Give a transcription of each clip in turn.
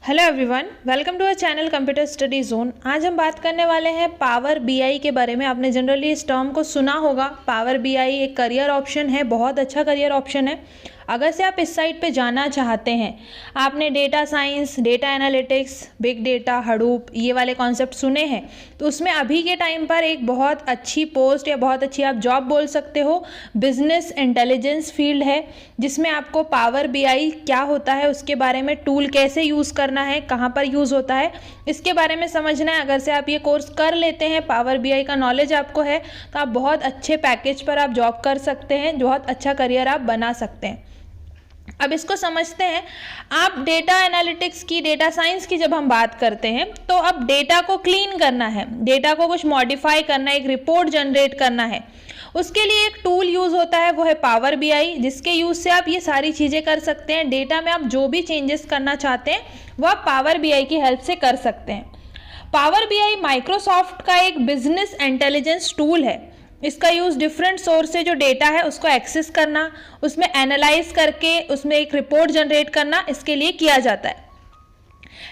Hello everyone, welcome to our channel computer study zone. आज हम बात करने वाले हैं पावर बीआई के बारे में। आपने जनरली इस टर्म को सुना होगा। पावर बीआई एक करियर ऑप्शन है, बहुत अच्छा करियर ऑप्शन है। अगर से आप इस साइट पे जाना चाहते हैं, आपने data science, data analytics, big data, Hadoop ये वाले कॉन्सेप्ट सुने हैं, तो उसमें अभी के टाइम पर एक बहुत अच्छी पोस्ट या बहुत अच्छी आप जॉब बोल सकते हो, बिजनेस इंटेलिजेंस फील्ड है, जिसमें आपको पावर बीआई क्या होता है, उसके बारे में, टूल कैसे यूज़ करना है, कहाँ पर यूज़ होता है, इसके बारे में समझना है। अगर से आप ये कोर्स कर लेते हैं, पावर बीआई का नॉलेज आपको है, तो आप बहुत अच्छे पैकेज पर आप जॉब कर सकते हैं, बहुत अच्छा करियर आप बना सकते हैं। अब इसको समझते हैं। आप डेटा एनालिटिक्स की, डेटा साइंस की जब हम बात करते हैं, तो अब डेटा को क्लीन करना है, डेटा को कुछ मॉडिफाई करना है, एक रिपोर्ट जनरेट करना है। उसके लिए एक टूल यूज़ होता है, वो है पावर बीआई, जिसके यूज़ से आप ये सारी चीज़ें कर सकते हैं। डेटा में आप जो भी चेंजेस करना चाहते हैं वो आप पावर बीआई की हेल्प से कर सकते हैं। पावर बीआई माइक्रोसॉफ्ट का एक बिजनेस इंटेलिजेंस टूल है। इसका यूज़ डिफरेंट सोर्स से जो डेटा है उसको एक्सेस करना, उसमें एनालाइज करके उसमें एक रिपोर्ट जनरेट करना, इसके लिए किया जाता है।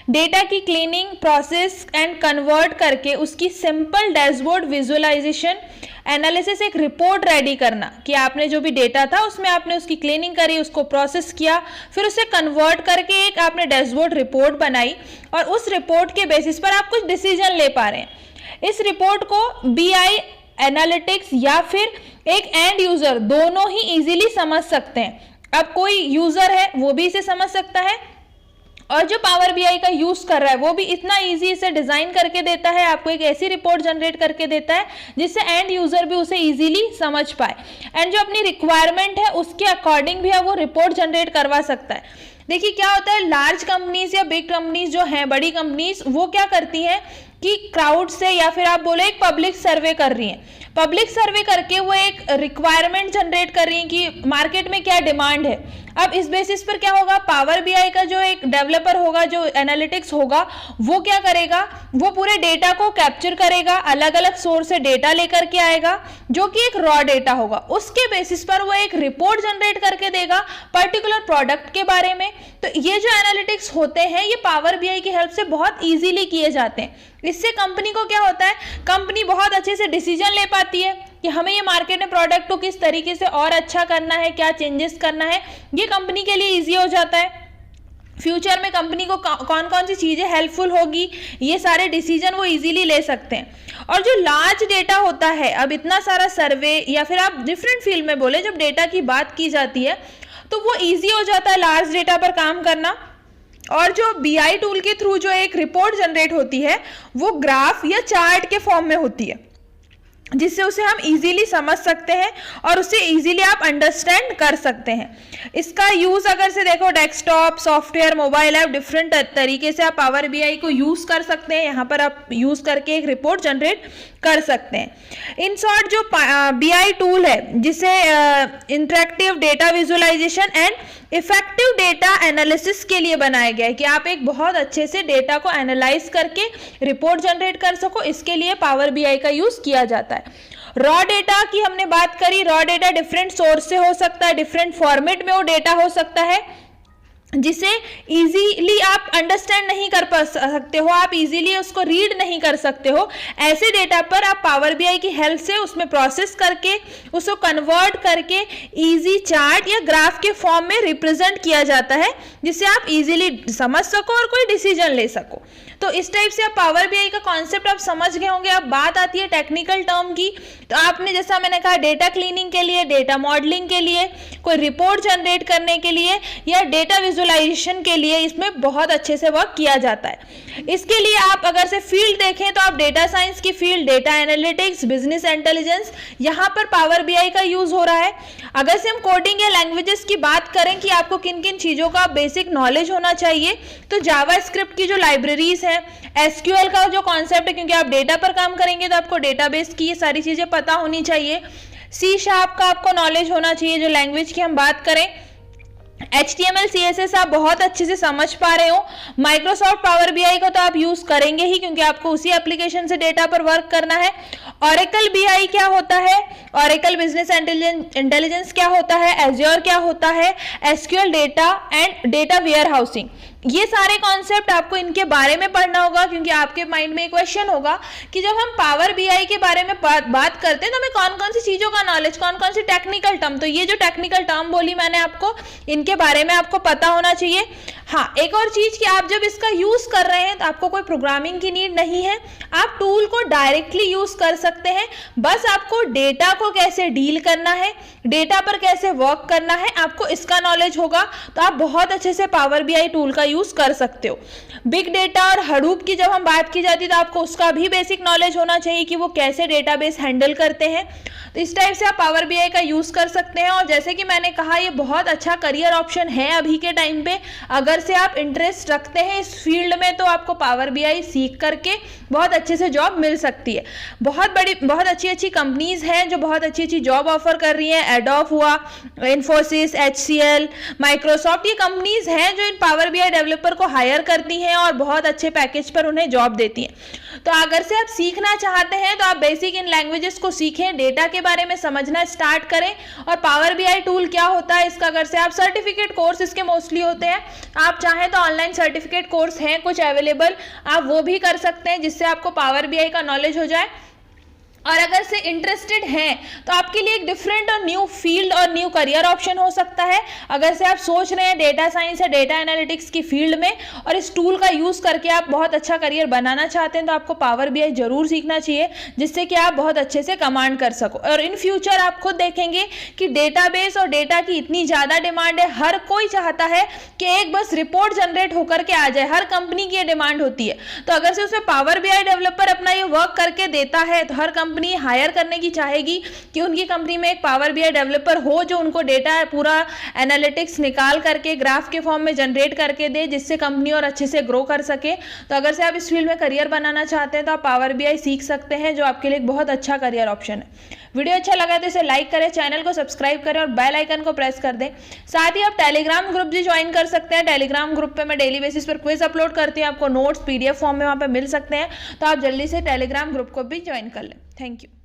डेटा की क्लीनिंग, प्रोसेस एंड कन्वर्ट करके उसकी सिंपल डैशबोर्ड विजुअलाइजेशन, एनालिसिस, एक रिपोर्ट रेडी करना कि आपने जो भी डेटा था उसमें आपने उसकी क्लीनिंग करी, उसको प्रोसेस किया, फिर उसे कन्वर्ट करके एक आपने डैशबोर्ड रिपोर्ट बनाई, और उस रिपोर्ट के बेसिस पर आप कुछ डिसीजन ले पा रहे हैं। इस रिपोर्ट को बीआई एनालिटिक्स या फिर एक एंड यूजर दोनों ही इजीली समझ सकते हैं। अब कोई यूजर है वो भी इसे समझ सकता है, और जो पावर बीआई का यूज कर रहा है वो भी इतना इजी इसे डिजाइन करके देता है, आपको एक ऐसी रिपोर्ट जनरेट करके देता है जिससे एंड यूजर भी उसे इजीली समझ पाए, एंड जो अपनी रिक्वायरमेंट है उसके अकॉर्डिंग भी वो रिपोर्ट जनरेट करवा सकता है। देखिए क्या होता है, लार्ज कंपनीज या बिग कंपनीज जो हैं, बड़ी कंपनीज, वो क्या करती हैं कि क्राउड से, या फिर आप बोले एक पब्लिक सर्वे कर रही हैं। पब्लिक सर्वे करके वो एक रिक्वायरमेंट जनरेट कर रही हैं कि मार्केट में क्या डिमांड है। अब इस बेसिस पर क्या होगा, पावर बीआई का जो एक डेवलपर होगा, जो एनालिटिक्स होगा, वो क्या करेगा, वो पूरे डेटा को कैप्चर करेगा, अलग अलग सोर्स से डेटा लेकर के आएगा, जो कि एक रॉ डेटा होगा। उसके बेसिस पर वो एक रिपोर्ट जनरेट करके देगा पर्टिकुलर प्रोडक्ट के बारे में। तो ये जो एनालिटिक्स होते हैं, ये पावर बीआई की हेल्प से बहुत इजीली किए जाते हैं। इससे कंपनी को क्या होता है, कंपनी बहुत अच्छे से डिसीजन ले पाती है कि हमें ये मार्केट में प्रोडक्ट को किस तरीके से और अच्छा करना है, क्या चेंजेस करना है। ये कंपनी के लिए इजी हो जाता है। फ्यूचर में कंपनी को कौन कौन सी चीज़ें हेल्पफुल होगी, ये सारे डिसीजन वो इजीली ले सकते हैं। और जो लार्ज डेटा होता है, अब इतना सारा सर्वे, या फिर आप डिफरेंट फील्ड में बोले, जब डेटा की बात की जाती है तो वो ईजी हो जाता है लार्ज डेटा पर काम करना। और जो बीआई टूल के थ्रू जो एक रिपोर्ट जनरेट होती है, वो ग्राफ या चार्ट के फॉर्म में होती है, जिससे उसे हम इजीली समझ सकते हैं और उसे इजीली आप अंडरस्टैंड कर सकते हैं। इसका यूज़ अगर से देखो, desktop, software, mobile app, different तरीके से आप पावर बीआई को यूज़ कर सकते हैं। यहाँ पर आप यूज़ करके एक रिपोर्ट जनरेट कर सकते हैं। इन शॉर्ट, जो बीआई टूल है, जिसे interactive data visualisation and effective data analysis के लिए बनाया गया है कि आप एक बहुत अच्छे से डेटा को एनालाइज करके रिपोर्ट जनरेट कर सको, इसके लिए पावर बीआई का यूज़ किया जाता है। रॉ डेटा की हमने बात करी। रॉ डेटा डिफरेंट सोर्स से हो सकता है, डिफरेंट फॉर्मेट में वो डेटा हो सकता है, जिसे इजीली आप अंडरस्टैंड नहीं कर सकते हो, आप इजीली उसको रीड नहीं कर सकते हो। ऐसे डेटा पर आप पावर बीआई की हेल्प से उसमें प्रोसेस करके उसको कन्वर्ट करके इजी चार्ट या ग्राफ के फॉर्म में रिप्रेजेंट किया जाता है, जिससे आप इजीली समझ सको और कोई डिसीजन ले सको। तो इस टाइप से आप पावर बीआई का कॉन्सेप्ट आप समझ गए होंगे। अब बात आती है टेक्निकल टर्म की, तो आपने, जैसा मैंने कहा, डेटा क्लीनिंग के लिए, डेटा मॉडलिंग के लिए, कोई रिपोर्ट जनरेट करने के लिए, या डेटा विजुअलाइजेशन के लिए इसमें बहुत अच्छे से वर्क किया जाता है। इसके लिए आप अगर से फील्ड देखें तो आप डेटा साइंस की field, data analytics, business intelligence, यहाँ पर पावर बीआई का यूज हो रहा है। अगर से हम कोडिंग या लैंग्वेजेस की बात करें कि आपको किन किन चीज़ों का बेसिक नॉलेज होना चाहिए, तो जावा स्क्रिप्ट की जो लाइब्रेरीज है, एसक्यूएल का जो कॉन्सेप्ट है, क्योंकि आप डेटा पर काम करेंगे तो आपको डेटाबेस की ये सारी चीज़ें पता होनी चाहिए। सी शार्प का आपको नॉलेज होना चाहिए, जो लैंग्वेज की हम बात करें। HTML CSS आप बहुत अच्छे से समझ पा रहे हो। माइक्रोसॉफ्ट पावर बीआई को तो आप यूज करेंगे ही, क्योंकि आपको उसी एप्लीकेशन से डेटा पर वर्क करना है। ऑरेकल बीआई क्या होता है, ऑरेकल बिजनेस इंटेलिजेंस क्या होता है, एज्योर क्या होता है, SQL data and data warehousing, ये सारे कॉन्सेप्ट आपको इनके बारे में पढ़ना होगा, क्योंकि आपके माइंड में एक क्वेश्चन होगा कि जब हम पावर बीआई के बारे में बात करते हैं तो हमें कौन कौन सी चीजों का नॉलेज, कौन कौन सी टेक्निकल टर्म, तो ये जो टेक्निकल टर्म बोली मैंने आपको, इनके बारे में आपको पता होना चाहिए। हाँ, एक और चीज कि आप जब इसका यूज कर रहे हैं तो आपको कोई प्रोग्रामिंग की नीड नहीं है, आप टूल को डायरेक्टली यूज कर सकते हैं, बस आपको डेटा को कैसे डील करना है, डेटा पर कैसे वर्क करना है, आपको इसका नॉलेज होगा तो आप बहुत अच्छे से पावर बीआई टूल का यूज कर सकते हो। बिग डेटा और हडूप की जब हम बात की जाती है तो आपको उसका भी बेसिक नॉलेज होना चाहिए कि वो कैसे डेटाबेस हैंडल करते हैं, तो इस टाइप से आप पावर बीआई का यूज कर सकते हैं। और जैसे कि मैंने कहा, ये बहुत अच्छा करियर ऑप्शन है अभी के टाइम पे, अगर से आप इंटरेस्ट रखते हैं इस फील्ड में तो आपको पावर बीआई सीख करके बहुत अच्छे से जॉब मिल सकती है। बहुत अच्छी अच्छी कंपनीज हैं जो बहुत अच्छी अच्छी जॉब ऑफर कर रही हैं, एडोब हुआ, इन्फोसिस, HCL, माइक्रोसॉफ्ट, ये कंपनीज हैं जो इन पावर बीआई डेवलपर को हायर करती हैं और बहुत अच्छे पैकेज पर उन्हें जॉब देती हैं। तो अगर से आप सीखना चाहते हैं तो आप बेसिक इन लैंग्वेजेस को सीखें, डेटा के बारे में समझना स्टार्ट करें, और पावर बीआई टूल क्या होता है इसका अगर से आप सर्टिफिकेट कोर्स इसके मोस्टली होते हैं, आप चाहें तो ऑनलाइन सर्टिफिकेट कोर्स हैं कुछ अवेलेबल, आप वो भी कर सकते हैं जिससे आपको पावर बीआई का नॉलेज हो जाए। और अगर से इंटरेस्टेड हैं तो आपके लिए एक डिफरेंट और न्यू फील्ड और न्यू करियर ऑप्शन हो सकता है। अगर से आप सोच रहे हैं डेटा साइंस या डेटा एनालिटिक्स की फील्ड में और इस टूल का यूज करके आप बहुत अच्छा करियर बनाना चाहते हैं तो आपको पावर बीआई जरूर सीखना चाहिए, जिससे कि आप बहुत अच्छे से कमांड कर सको। और इन फ्यूचर आप खुद देखेंगे कि डेटाबेस और डेटा की इतनी ज्यादा डिमांड है, हर कोई चाहता है कि एक बस रिपोर्ट जनरेट होकर के आ जाए, हर कंपनी की ये डिमांड होती है। तो अगर से उसमें पावर बीआई डेवलपर अपना ये वर्क करके देता है तो हर कंपनी हायर करने की चाहेगी कि उनकी कंपनी में एक पावर बीआई डेवलपर हो जो उनको डेटा पूरा एनालिटिक्स निकाल करके ग्राफ के फॉर्म में जनरेट करके दे, जिससे कंपनी और अच्छे से ग्रो कर सके। तो अगर से आप इस फील्ड में करियर बनाना चाहते हैं तो आप पावर बीआई सीख सकते हैं, जो आपके लिए एक बहुत अच्छा करियर ऑप्शन है। वीडियो अच्छा लगा तो इसे लाइक करें, चैनल को सब्सक्राइब करें और बेल आइकन को प्रेस कर दें। साथ ही आप टेलीग्राम ग्रुप भी ज्वाइन कर सकते हैं। टेलीग्राम ग्रुप पे मैं डेली बेसिस पर क्विज अपलोड करती हूँ, आपको नोट्स PDF फॉर्म में वहाँ पे मिल सकते हैं, तो आप जल्दी से टेलीग्राम ग्रुप को भी ज्वाइन कर लें। Thank you.